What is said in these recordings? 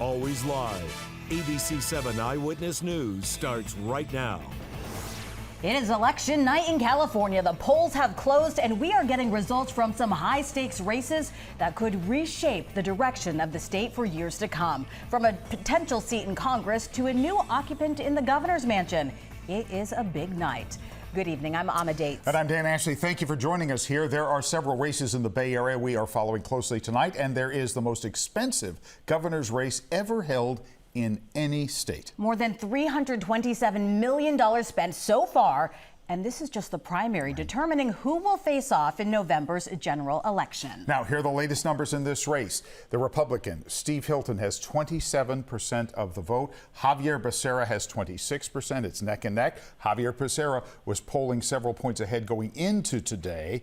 always live. ABC 7 Eyewitness News starts right now. It is election night in California. The polls have closed, and we are getting results from some high-stakes races that could reshape the direction of the state for years to come. From a potential seat in Congress to a new occupant in the governor's mansion. It is a big night. Good evening. I'm Amma Dates. And I'm Dan Ashley. Thank you for joining us here. There are several races in the Bay Area we are following closely tonight, and there is the most expensive governor's race ever held in any state. More than $327 million spent so far, and this is just the primary, determining who will face off in November's general election. Now, here are the latest numbers in this race. The Republican, Steve Hilton, has 27% of the vote. Javier Becerra has 26%. It's neck and neck. Javier Becerra was polling several points ahead going into today.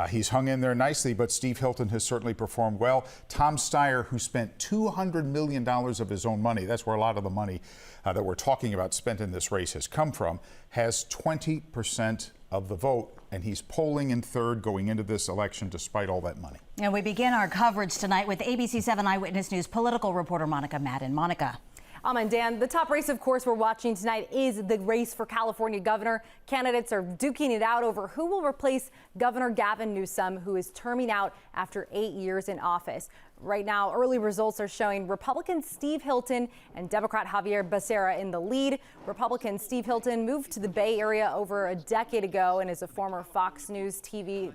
He's hung in there nicely, but Steve Hilton has certainly performed well. Tom Steyer, who spent $200 million of his own money, that's where a lot of the money that we're talking about spent in this race has come from, has 20% of the vote, and he's polling in third going into this election despite all that money. And we begin our coverage tonight with ABC 7 Eyewitness News political reporter Monica Madden. Monica. And Dan, the top race, of course, we're watching tonight is the race for California governor. Candidates are duking it out over who will replace Governor Gavin Newsom, who is terming out after 8 years in office. Right now, early results are showing Republican Steve Hilton and Democrat Javier Becerra in the lead. Republican Steve Hilton moved to the Bay Area over a decade ago and is a former Fox News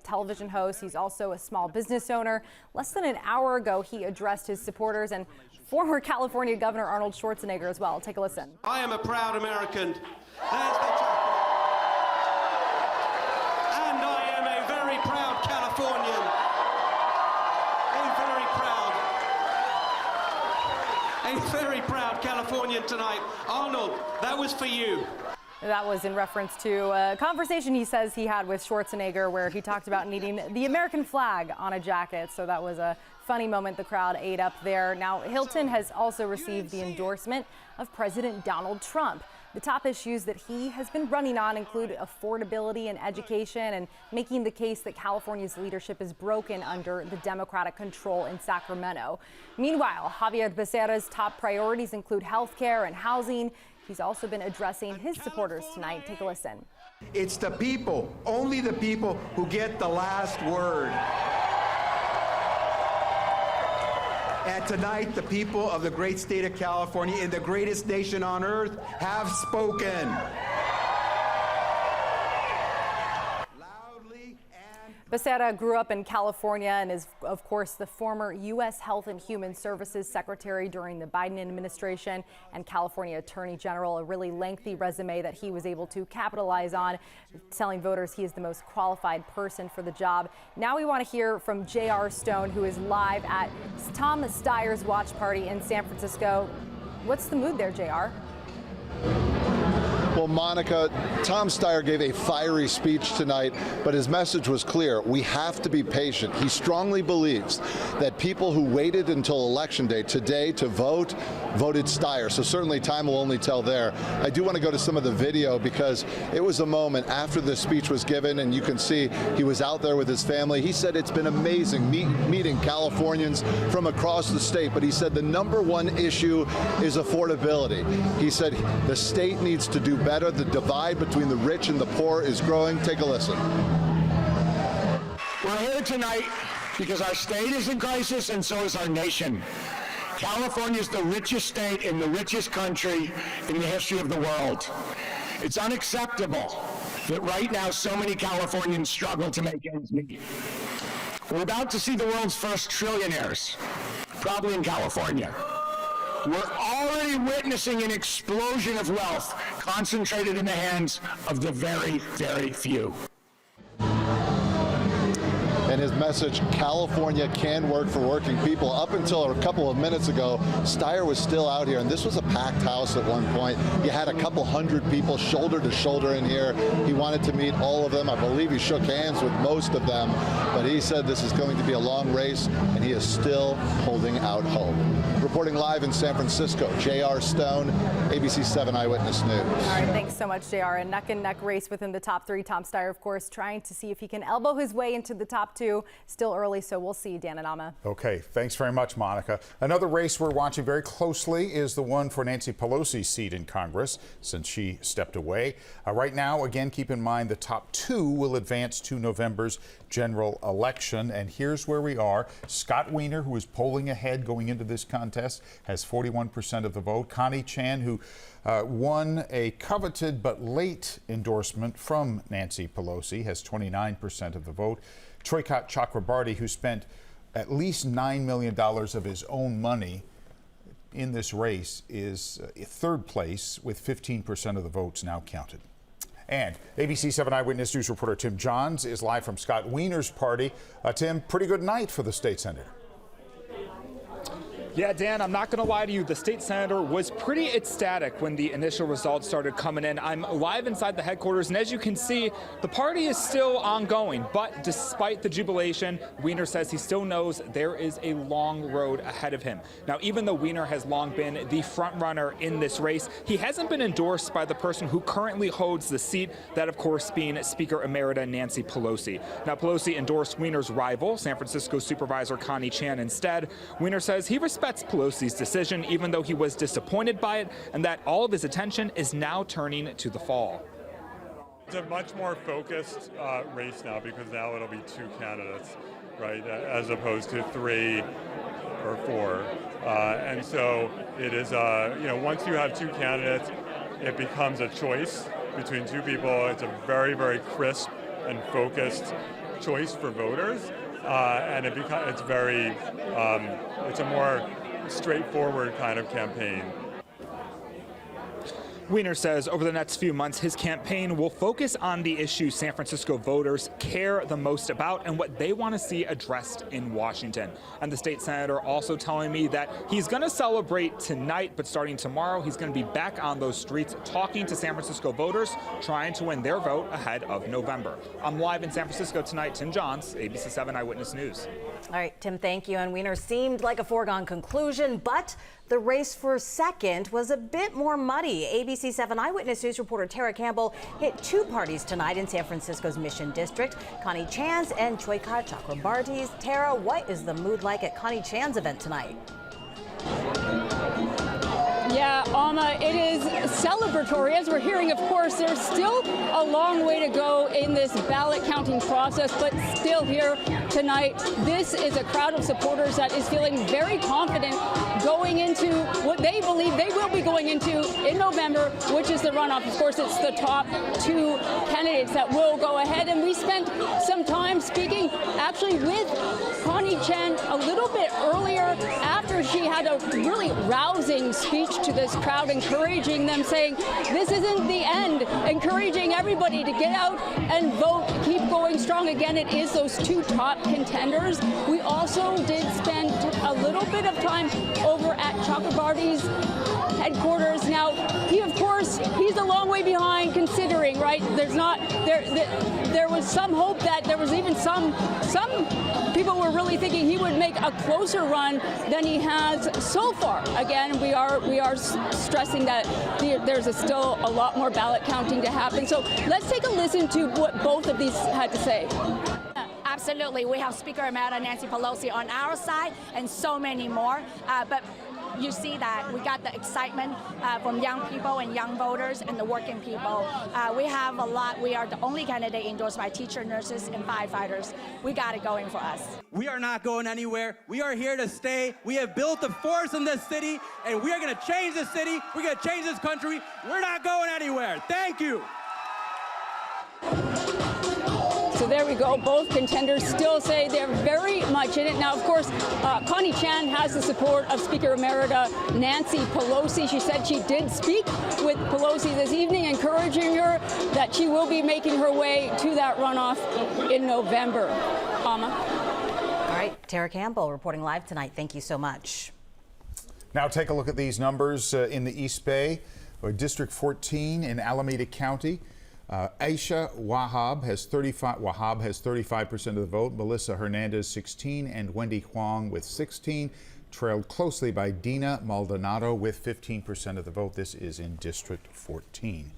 television host. He's also a small business owner. Less than an hour ago, he addressed his supporters and former California Governor Arnold Schwarzenegger as well. Take a listen. I am a proud American. There's the jacket. And I am a very proud Californian. A very proud Californian tonight. Arnold, that was for you. That was in reference to a conversation he says he had with Schwarzenegger where he talked about needing the American flag on a jacket. So that was a funny moment the crowd ate up there. Now, Hilton has also received the endorsement of President Donald Trump. The top issues that he has been running on include affordability and education and making the case that California's leadership is broken under the Democratic control in Sacramento. Meanwhile, Javier Becerra's top priorities include health care and housing. He's also been addressing his supporters tonight. Take a listen. It's the people, only the people, who get the last word. And tonight, the people of the great state of California, in the greatest nation on earth, have spoken. Becerra grew up in California and is, of course, the former U.S. Health and Human Services Secretary during the Biden administration and California Attorney General, a really lengthy resume that he was able to capitalize on, telling voters he is the most qualified person for the job. Now we want to hear from J.R. Stone, who is live at Tom Steyer's watch party in San Francisco. What's the mood there, J.R.? Well, Monica, Tom Steyer gave a fiery speech tonight, but his message was clear. We have to be patient. He strongly believes that people who waited until Election Day today to vote, voted Steyer. So certainly time will only tell there. I do want to go to some of the video because it was a moment after the speech was given, and you can see he was out there with his family. He said it's been amazing meeting Californians from across the state, but he said the #1 issue is affordability. He said the state needs to do better. The divide between the rich and the poor is growing. Take a listen. We're here tonight because our state is in crisis and so is our nation. California is the richest state in the richest country in the history of the world. It's unacceptable that right now so many Californians struggle to make ends meet. We're about to see the world's first trillionaires, probably in California. We're already witnessing an explosion of wealth concentrated in the hands of the very, very few. And his message, California can work for working people. Up until a couple of minutes ago, Steyer was still out here, and this was a packed house at one point. You had a couple hundred people shoulder to shoulder in here. He wanted to meet all of them. I believe he shook hands with most of them, but he said this is going to be a long race, and he is still holding out hope. Reporting live in San Francisco, J.R. Stone, ABC 7 Eyewitness News. All right, thanks so much, JR. A neck-and-neck race within the top three. Tom Steyer, of course, trying to see if he can elbow his way into the top two. Still early, so we'll see, Dan and Amma. Okay, thanks very much, Monica. Another race we're watching very closely is the one for Nancy Pelosi's seat in Congress since she stepped away. Right now, again, keep in mind the top two will advance to November's general election. And here's where we are. Scott Wiener, who is polling ahead going into this contest, has 41% of the vote. Connie Chan, who won a coveted but late endorsement from Nancy Pelosi, has 29% of the vote. Troykat Chakrabarty, who spent at least $9 million of his own money in this race, is third place with 15% of the votes now counted. And ABC 7 Eyewitness News reporter Tim Johns is live from Scott Wiener's party. Tim, pretty good night for the state senator. Yeah, Dan, I'm not going to lie to you. The state senator was pretty ecstatic when the initial results started coming in. I'm live inside the headquarters, and as you can see, the party is still ongoing. But despite the jubilation, Wiener says he still knows there is a long road ahead of him. Now, even though Wiener has long been the front runner in this race, he hasn't been endorsed by the person who currently holds the seat, that, of course, being Speaker Emerita Nancy Pelosi. Now, Pelosi endorsed Wiener's rival, San Francisco Supervisor Connie Chan, instead. Wiener says he respects Pelosi's decision, even though he was disappointed by it, and that all of his attention is now turning to the fall. It's a much more focused race now because now it'll be two candidates, right, as opposed to 3 or 4. And so it is, once you have two candidates, it becomes a choice between two people. It's a very, very crisp and focused choice for voters. And it's very, it's a more straightforward kind of campaign. Wiener says over the next few months, his campaign will focus on the issues San Francisco voters care the most about and what they want to see addressed in Washington. And the state senator also telling me that he's going to celebrate tonight, but starting tomorrow, he's going to be back on those streets talking to San Francisco voters, trying to win their vote ahead of November. I'm live in San Francisco tonight. Tim Johns, ABC 7 Eyewitness News. All right, Tim, thank you. And Wiener seemed like a foregone conclusion, but the race for second was a bit more muddy. ABC 7 Eyewitness News reporter Tara Campbell hit two parties tonight in San Francisco's Mission District, Connie Chan's and Troykat Chakrabarty's. Tara, what is the mood like at Connie Chan's event tonight? Yeah, Alma, it is celebratory. As we're hearing, of course, there's still a long way to go in this ballot counting process, but still here tonight, this is a crowd of supporters that is feeling very confident going into what they believe they will be going into in November, which is the runoff. Of course, it's the top two candidates that will go ahead. And we spent some time speaking actually with Connie Chan a little bit earlier after she had a really rousing speech to this crowd, encouraging them, saying this isn't the end, encouraging everybody to get out and vote, keep going strong. Again, it is those two top contenders. We also did spend a little bit of time over at Chakrabarty's headquarters. Now, he, of course, he's a long way behind considering, right? There was some hope that there was even some people were really thinking he would make a closer run than he has so far. Again, we are stressing that there's still a lot more ballot counting to happen. So let's take a listen to what both of these had to say. Absolutely. We have Speaker Emerita Nancy Pelosi on our side and so many more. But you see that we got the excitement from young people and young voters and the working people. We have a lot. We are the only candidate endorsed by teachers, nurses, and firefighters. We got it going for us. We are not going anywhere. We are here to stay. We have built a force in this city, and we are going to change this city. We're going to change this country. We're not going anywhere. Thank you. So there we go. Both contenders still say they're very much in it. Now, of course, Connie Chan has the support of Speaker Emerita Nancy Pelosi. She said she did speak with Pelosi this evening, encouraging her that she will be making her way to that runoff in November. Amma. All right, Tara Campbell reporting live tonight. Thank you so much. Now take a look at these numbers in the East Bay, District 14 in Alameda County. Aisha Wahab has 35% of the vote, Melissa Hernandez 16, and Wendy Huang with 16. trailed closely by Dina Maldonado with 15% of the vote. This is in District 14.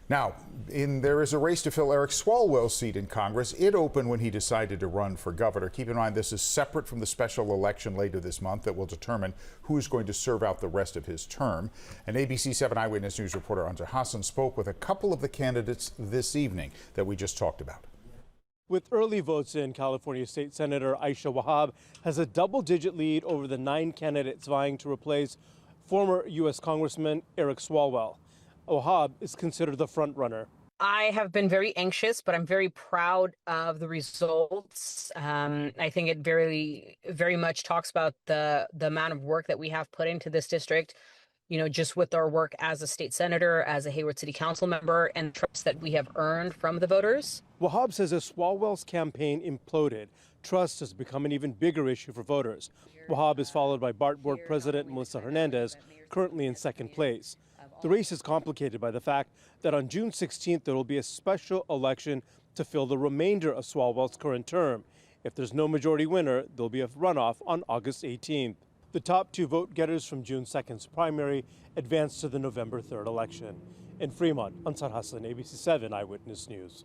Now, there is a race to fill Eric Swalwell's seat in Congress. It opened when he decided to run for governor. Keep in mind, this is separate from the special election later this month that will determine who is going to serve out the rest of his term. And ABC 7 Eyewitness News reporter Anja Hassan spoke with a couple of the candidates this evening that we just talked about. With early votes in, California State Senator Aisha Wahab has a double-digit lead over the 9 candidates vying to replace former U.S. Congressman Eric Swalwell. Wahab is considered the front runner. I have been very anxious, but I'm very proud of the results. I think it very much talks about the amount of work that we have put into this district, you know, just with our work as a state senator, as a Hayward City Council member, and trust that we have earned from the voters. Wahab says as Swalwell's campaign imploded, trust has become an even bigger issue for voters. Wahab is followed by BART Board President Melissa Hernandez, currently in second place. The race is complicated by the fact that on June 16th, there will be a special election to fill the remainder of Swalwell's current term. If there's no majority winner, there'll be a runoff on August 18th. The top 2 vote getters from June 2nd's primary advance to the November 3rd election. In Fremont, Ansar Hassan, ABC 7 Eyewitness News.